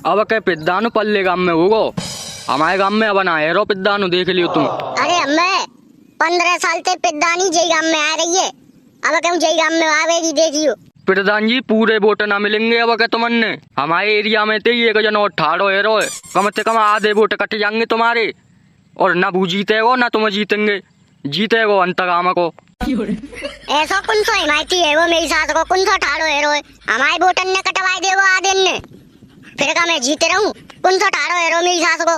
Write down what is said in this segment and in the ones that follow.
अब के पिद्दानु पल्ले गांव में होगो, हमारे गांव में अब ना है रो पिद्दानु, देख लियो तुम। अरे अम्मे 15 साल से पिद्दानी जय गांव में आ रही है, अब क्यों जय गांव में आवेगी देखियो। प्रधान जी पूरे वोट ना मिलेंगे अब के तुमने, हमारे एरिया में तो एक जनो 18 हेरो है, कम से कम आधे वोट कट जाएंगे तुम्हारे, और ना वो जीतेगो ना तुम जीतेंगे, जीतेगो अंतगाम को। ऐसा कौन सा हिमायती है वो मेरी सास को, कौन सा 18 हेरो है, हमारे वोटर ने कटवाई दे वो आधे ने, फिर का मैं जीते रहूं, कौन सा 18 हेरो मेरी सास को।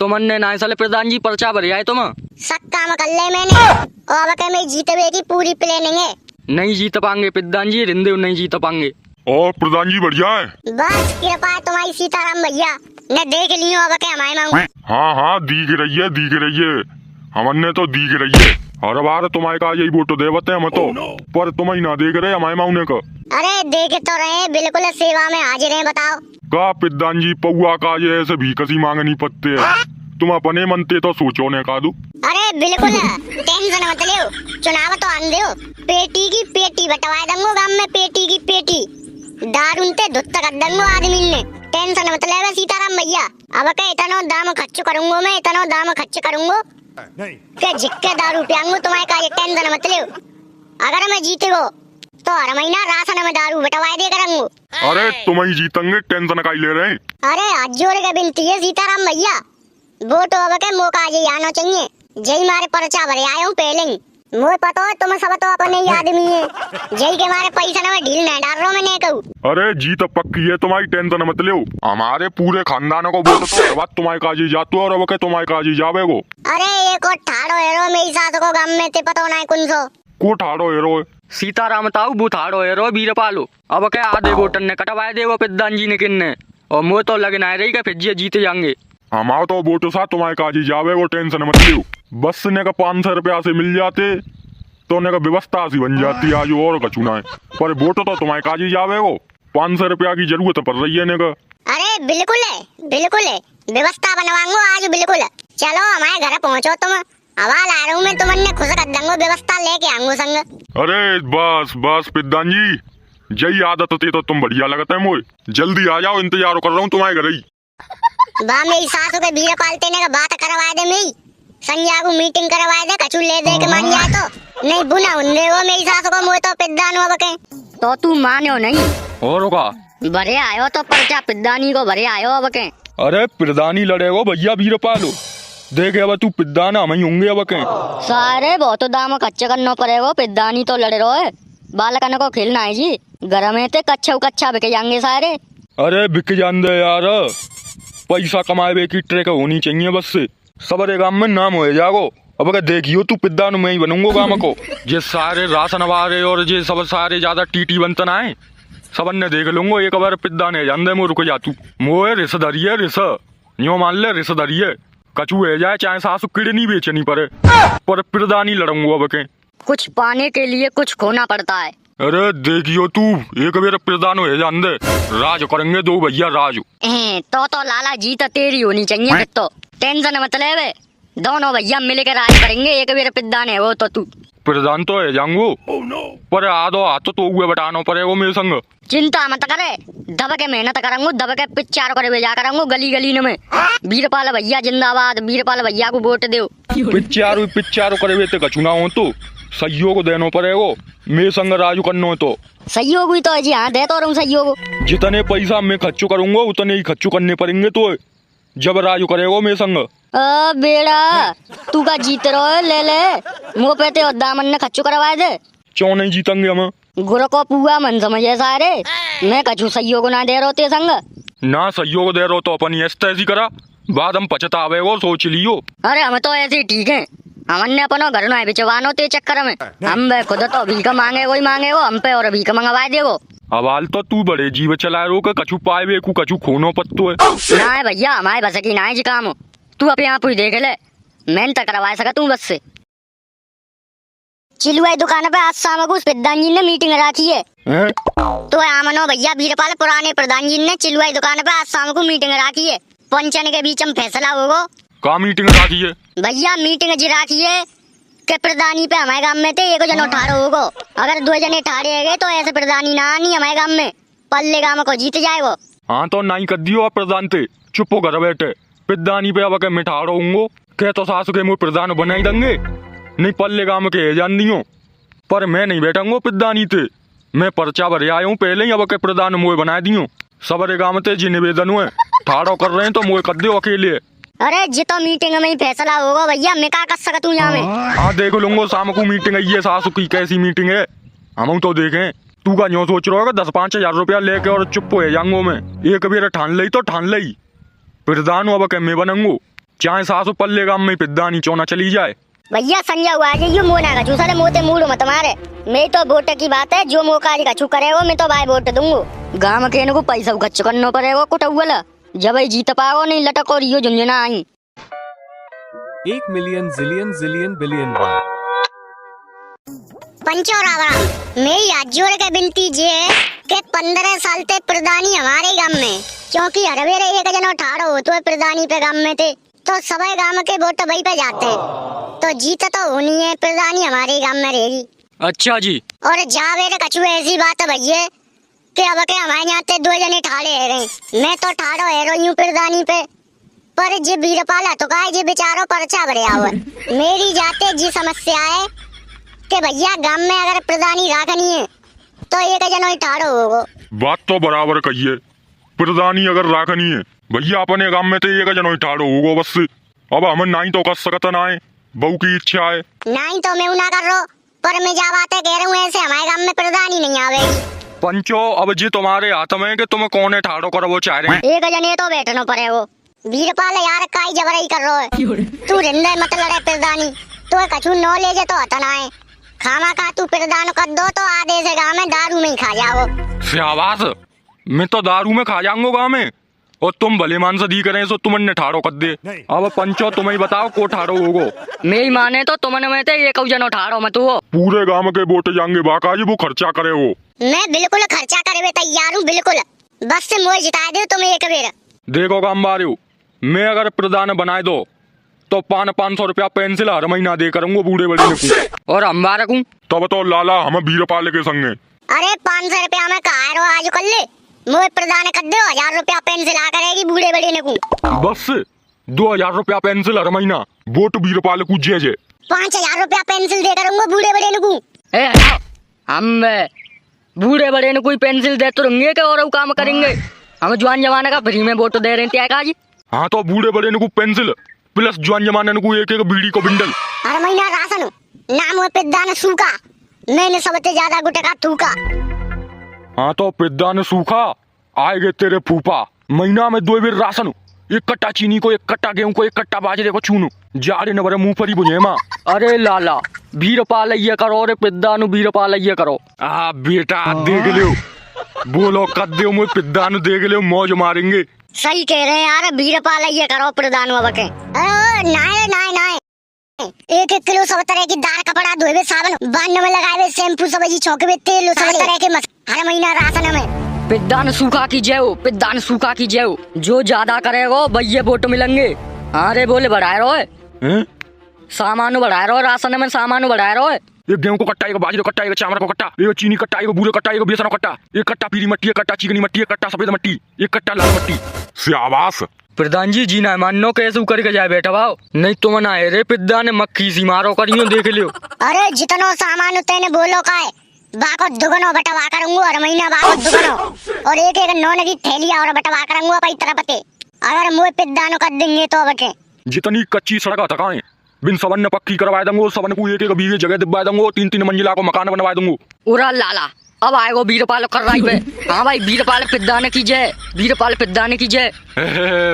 तुमने ना साले प्रधान जी पर्चा भर आए तुम, सब काम कर ले मैंने, और अब के मैं जीते हुए की पूरी प्लानिंग है। नहीं जीत पाएंगे प्रधान जी, रिंदे नहीं जीत पाएंगे। और प्रधान जी बढ़िया है। बस कृपा है तुम्हारी सीताराम भैया ने, देख लियो अब के हमारे मांग। हाँ हाँ दिख रही है, हमने तो दिख रही है, हर बार तुम्हारे का यही वोट देवते हम तो, पर तुम ही ना देख रहे हमारे मांगने का। अरे देख तो रहे, बिल्कुल सेवा में हाजिर हैं, बताओ। का प्रधान जी पौआ का ये ऐसे भी कसी मांगनी पत्ते है, तुम अपने मनते तो सोचो ने का दू। अरे बिल्कुल टेंशन मत लियो, चुनाव तो आन दो, पेटी की पेटी बटवा दूंगो गांव में, पेटी की पेटी दारू ते धुत कर दूंगो आदमी ने, टेंशन मत ले सीताराम भैया। अब के इतना दाम खर्च करूंगो मैं, इतना दाम खर्च करूंगो के जिक्के दारू पियांगो तुम्हारे का, ये टेंशन मत लियो। अगर मैं जीतेगो तो हर महीना राशन में दारू बटवा दे करूंगो। अरे तुम ही जीतेंगे, टेंशन का ही ले रहे हैं। अरे हाथ जोड़ के विनती है सीताराम भैया, वोट अब के मौका जी आना चाहिए, जय मारे पर्चा भरे आए हूँ पहले ही, मुझे पता है तुम सब तो अपने ही आदमी है, जय के मारे पैसा न ढील न डाल रहा मैंने कहूँ। अरे जीत पक्की है तुम्हारी, टेंशन मत लो, हमारे पूरे खानदान को वोट तो बात तुम्हारे काजी जातो और अब के तुम्हारे काजी जावेगो। अरे एक और 18 हेरो मेरी सास को गांव में ते पता नहीं कौन सो को 18 हेरो है। सीताराम ताऊ बुथाड़ो हेरो वीर पालो, अब के आधे वोटर ने कटवाए दे वो प्रधान जी ने किन्ने, और मुँह तो लगना रही का फिर जीते जाएंगे। हमारा तो वोट सा तुम्हारे काजी जावे, वो टेंशन मत लो, बस ने का 500 रुपया से मिल जाते तो ने का व्यवस्था सी बन जाती आज और कचुना है, पर वोट तो तुम्हारे काजी जावे, वो 500 रुपया की जरूरत पड़ रही है ने का। अरे बिल्कुल है व्यवस्था बनवाऊंगो आज, बिल्कुल चलो हमारे घर पहुँचो तुम, हवा ला रहा हूँ मैं, तुमने खुश कर दूंगो, व्यवस्था लेके आऊंगो संग। अरे बस प्रधान जी, जय आदत थे तो तुम बढ़िया लगता है मुझे, जल्दी आ जाओ, इंतजार कर रहा हूँ तुम्हारे घर ही। बा मेरी सासू के बीड़ पालते ने का बात करवा दे, मेरी संजय को मीटिंग करवा दे, कचू ले दे के मान जाए तो नहीं बुना उन्हें वो मेरी सासू को, मुझे तो पिद्दानु अब के तो तू मानो नहीं और का भरे आयो तो पर्चा पिद्दानी को भरे आयो अब के। अरे प्रधानी लड़ेगो भैया वीर पालो, देखे अब तू पिद्दाना हम ही होंगे अब के सारे बहुत दाम कच्चा करना पड़ेगा, पिद्दानी तो लड़े रहो है, बालकन को खेलना है जी, घर में ते कच्चा बिक जाएंगे सारे। अरे बिक जाते यार, पैसा कमाए की ट्रेक होनी चाहिए बस से, सबरे गांव में नाम हो जागो। अब अगर देखियो तू पिद्दानु में ही बनूंगो गांव को, जे सारे राशन वाले और जे सब सारे ज्यादा टीटी बनता है, सबन ने देख लूंगो, एक बार पिद्दा ने जान दे मो रुक जा तू, मोए रिस धरिए रिस, यो मान ले रिस धरिए, कचू है जाए चाहे सासु किडनी बेचनी पड़े, पर पिद्दानी लड़ूंगो अब के। कुछ पाने के लिए कुछ खोना पड़ता है। अरे देखियो तू, एक बार पिद्दानु है जान दे, राज करेंगे दो भैया राज। तो लाला जीत तेरी होनी चाहिए फिर तो, टेंशन मत ले, दोनों भैया मिल के राज करेंगे, एक बार पिद्दान है वो तो तू प्रधान तो है जाऊंगो, पर आधो हाथ तो हुए बटानो पड़ेगो मेरे संग। चिंता मत करे, दब के मेहनत करूंगो, दब के पिच्चार करे भेजा करूंगो गली गली में, वीरपाल भैया जिंदाबाद, वीरपाल भैया को वोट दो। पिच्चारो करे तो कचुना हो तो सहयोग देनो पड़ेगो, मेरे संग राजू करनो तो सहयोग हुई तो जी, हाँ दे तो रहूं सहयोग, जितने पैसा मैं खर्चो करूंगा उतने ही खर्चो करने पड़ेंगे तो जब राजू करेगो मेरे संग। बेड़ा तू का जीत रहो, ले मुँह पे ते दामन ने खर्चो करवा दे, क्यों नहीं जीतेंगे हम, गुरु को पुआ मन समझे सारे, मैं कछु सहयोग ना दे रहो ते संग, ना सहयोग दे रहो तो अपनी ऐसी करा, बाद हम पछतावेगो सोच लियो। अरे हम तो ऐसे ठीक है, हमने अपनो घर ना बिचवानो ते चक्कर में, हम खुद तो भीख मांगे वही मांगे वो हम पे, और भीख मंगवा देगो। अवाल तो तू बड़े जीव चला रो के कछु पाए वे को कछु खोनो पत्तो है ना है भैया, हमारे बस की ना है जी काम, तू अपने आप ही देख ले, मैं तो करवा सका तू बस से। चिलुआ दुकान पे आज शाम को प्रधान जी ने मीटिंग रखी है, तो आमनो भैया वीरपाल पुराने प्रधान जी ने चिलुआ दुकान पे आज शाम को मीटिंग रखी है, पंचन के बीच में फैसला होगा। का मीटिंग रखी है भैया? मीटिंग जी रखी है के प्रधानी पे हमारे गांव में थे एक जन 18 होगो, अगर 2 जने 18 है तो ऐसे प्रधानी ना आनी हमारे गांव में, पल्ले गांव को जीत जाएगो। हाँ तो नहीं कर दियो आप प्रधान थे, चुप हो घर बैठे पिद्दानी पे अब के मिठाड़ो होंगो के तो सासु के मुँह प्रधान बनाई देंगे नहीं पल्ले गाँव के जान दियो पर मैं नहीं बैठूंगो पिद्दानी थे। मैं पर्चा भरे आया हूँ पहले ही अब के प्रधान मुँह बना दियो सबरे गाँव थे जी निवेदन हुए ठाड़ो कर रहे हैं तो मुँह कर दियो अकेले। अरे जितो मीटिंग में ही फैसला होगा भैया, मैं क्या कर सकता हूँ यहाँ में। हाँ देख लूंगो शाम को मीटिंग है ये सासु की कैसी मीटिंग है हम तो देखें। तू का यूँ सोच रहा होगा 10-5 हजार रुपया लेके और चुप हो जाऊंगो मैं एक बार ठान लई तो ठान लई प्रधान अब के मैं बनूंगो चाहे सासु पल्ले गाँव में पिद्दानी चौना चली जाए। भैया संजय हुआ जाइए मोना का चूसरे मोते मूड मत मारे, मैं तो वोट की बात है जो मौका का छू करेगा मैं तो भाई वोट दूंगो। गाँव के को पैसा खर्च करना पड़ेगा कुटुआ जब जीत पाओ नहीं लटक और यो झुंझुना आई 1 मिलियन जिलियन जिलियन बिलियन बार। पंचो रावण मेरी हाथ जोड़ के विनती जे है कि 15 साल ते प्रधानी हमारे गांव में, क्योंकि हर वेरे एक जनो ठाड़ो हो तो प्रधानी पे गांव में थे तो सभी गांव के वोट वही पे जाते हैं तो जीत तो होनी है, प्रधानी हमारे गांव में रहेगी। अच्छा जी। और जा वेरे कछु ऐसी बात है भैया कि अब के हमारे यहाँ ते 2 जने ठाड़े है रहे, मैं तो ठाड़ो है रही हूँ प्रधानी पे पर जे बीरपाल तो का जे बेचारो पर्चा भरे हुआ मेरी जाते जी समस्या है कि भैया गांव में अगर प्रधानी राखनी है तो एक जनो ही ठाड़ो होगो। बात तो बराबर कहिए प्रधानी अगर राखनी है भैया अपने गाँव में तो एक जनो ही ठाड़ो होगो बस अब हम नहीं तो कर सकता ना है बहू की इच्छा है नहीं तो मैं ना कर रो पर मैं जा बातें कह रहा हूँ ऐसे हमारे गांव में प्रधानी नहीं आवेगी। पंचो अब जी तुम्हारे हाथ में कि तुम कौन है ठाड़ो करो वो चाह रहे हैं एक जने तो बैठना पड़े वो वीरपाल यार काई जबरई कर रो है तू रिंदे मत लड़े प्रधानी तो कछु नॉलेज तो हता ना है खामा का तू प्रधान कर दो तो आधे से गाँव में दारू में ही खा जाओ। शाबाश मैं तो दारू में खा जाऊंगा गाँव में और तुम भले मान से दी करें सो तुमने ठाड़ो कर दे। अब पंचो तुम ही बताओ को ठाड़ो होगो। मेरी माने तो तुमने में थे ये जनो ठाड़ो मत हो पूरे गाँव के वोट जाएंगे बाकाजी वो खर्चा करे हो। मैं बिल्कुल खर्चा करे हुए तैयार हूँ बिल्कुल, बस से मुझे जिता दे तुम एक बेर। देखो काम बारू मैं अगर प्रधान बनाए दो तो 500 रुपया पेंसिल हर महीना दे करूंगा बूढ़े बड़े को और हम रखूं तब तो लाला हम बीरपाल के संगे। अरे 500 रुपया में कहा रो आज कल ले मुझे प्रदान कर दो 1000 रुपया पेंसिल आ करेगी बूढ़े बड़े ने को बस 2000 रुपया पेंसिल हर महीना वोट बीरपाल को जे 5000 रुपया पेंसिल दे करूंगा बूढ़े बड़े ने को। हम बूढ़े बड़े ने कोई पेंसिल दे तो रहेंगे क्या और काम करेंगे हम जवान जमाने का फ्री में वोट दे रहे हैं क्या जी। हाँ तो बूढ़े बड़े ने को पेंसिल प्लस जवान जमाने को एक बीड़ी को बिंडल हर महीना राशन नाम है पिद्दान सूखा मैंने सबसे ज्यादा गुटका थूका। हाँ तो पिद्दान सूखा आएगे तेरे फूफा महीना में 2 बेर राशन 1 कट्टा चीनी को 1 कट्टा गेहूं को 1 कट्टा बाजरे को चूनू जाड़े न बरे मुंह पर ही बुझे माँ। अरे लाला बीरपाल ये करो रे पिद्दानु बीरपाल ये करो। आ बेटा देख लो बोलो कद दो मुझे पिद्दानु देख लो मौज मारेंगे। सही कह रहे हैं यार बीरपाल ये करो प्रधान बाबा के। नाय नाय नाय 1-1 किलो सब तरह की दार कपड़ा धोए साबुन बांधने में लगाए शैम्पू सब जी छौके तेल सब तरह के हर महीना राशन में। पिद्दान सूखा की जय हो पिद्दान सूखा की जय हो जो ज्यादा करेगा भैया वोट मिलेंगे। अरे बोले बढ़ाए रहो सामान बढ़ाए रहो राशन में सामान बढ़ाए रहो एक गेहूं को कट्टा एक बाजरे को कट्टा एक चावल को कट्टा एक चीनी कट्टा एक बूरे कट्टा एक बेसन कट्टा एक कट्टा पीली मट्टी एक कट्टा चिकनी मट्टी एक कट्टा सफेद मट्टी एक कट्टा लाल मट्टी। शाबाश प्रधान जी जी ना मानो कैसे करके जाए बैठा भाव नहीं तुम ना रे पिद्दा ने मक्खी सी मारो करियो देख लियो। अरे जितनो सामान तेने बोलो का है बाको दुगनो बटवा करूंगा हर महीना बाको दुगनो और एक नौन की थैली और बटवा करूंगा पई तरह पते अगर मुझे पिद्दानो कर देंगे तो बके जितनी कच्ची सड़क थकाए बिन सबन ने पक्की करवा दूंगा सबन को एक बीघे जगह दिलवा दूंगा 3-3 मंजिला को मकान बनवा दूंगा। उरा लाला अब आएगो बीरपाल कर रही है। हाँ भाई बीरपाल पिद्दाने की जय बीरपाल पिद्दाने की जय।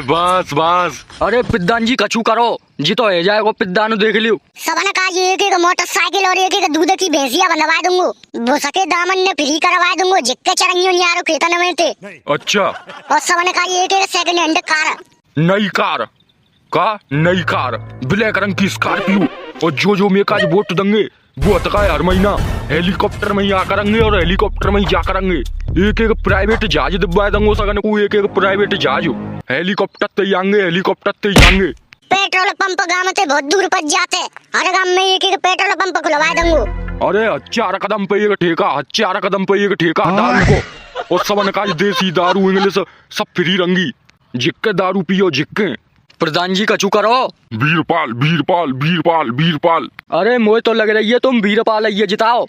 बस बस अरे पिद्दान जी कछु करो जी तो है जाएगो पिद्दानु देख लियो। सबन का एक मोटरसाइकिल और एक दूध की भैंसिया बनवा दूंगा वो सके दामन ने फ्री करवा दूंगा जिक्के चरंगियों यारो खेतन में थे। अच्छा और सबन का एक सेकंड हैंड कार नई कार का नई कार ब्लैक रंग की स्कॉर्पियो और जो मेरे का वोट देंगे वो अटकाए हर महीना हेलीकॉप्टर में ही आ करेंगे और हेलीकॉप्टर में ही जा करेंगे एक प्राइवेट जहाज दिलवा देंगे सगन को एक प्राइवेट जहाज हेलीकॉप्टर ते आएंगे हेलीकॉप्टर ते जाएंगे। पेट्रोल पंप गाँव से बहुत दूर पहुंच जाते हर गाँव में एक पेट्रोल पंप खुलवा दूंगा। अरे 4 कदम पे एक ठेका 4 कदम पे एक ठेका डाल को और सबन का देसी दारू इंग्लिश सब फ्री रंगी। जिक्के दारू पियो जिक्के। प्रधान जी कछु करो। वीरपाल वीरपाल वीरपाल वीरपाल। अरे मोए तो लग रही है तुम वीरपाल ये जिताओ।